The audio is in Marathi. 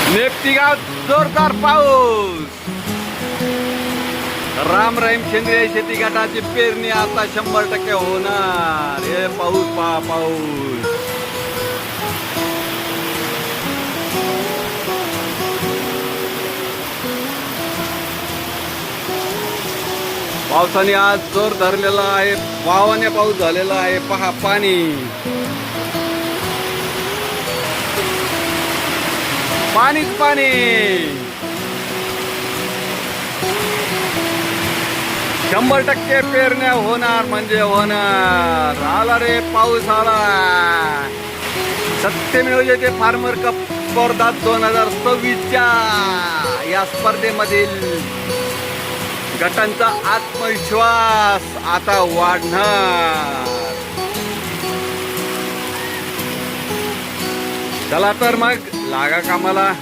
नेप्ती गाव जोरदार पाऊस. राम रहीम सेंद्रिय शेती गटाची पेरणी आता 100% होणार. हे पाऊस पहा पाऊस. पावसाने आज जोर धरलेला आहे. वावाने पाऊस झालेला आहे. पहा पाणी पाणीच पाणी. 100% पेरण्या होणार म्हणजे होणार. आला रे पाऊस आला. सत्यमेव जयते फार्मर कप स्पर्धा 2026च्या या स्पर्धेमधील गटांचा आत्मविश्वास आता वाढणार. चला तर मग लागा कामाला.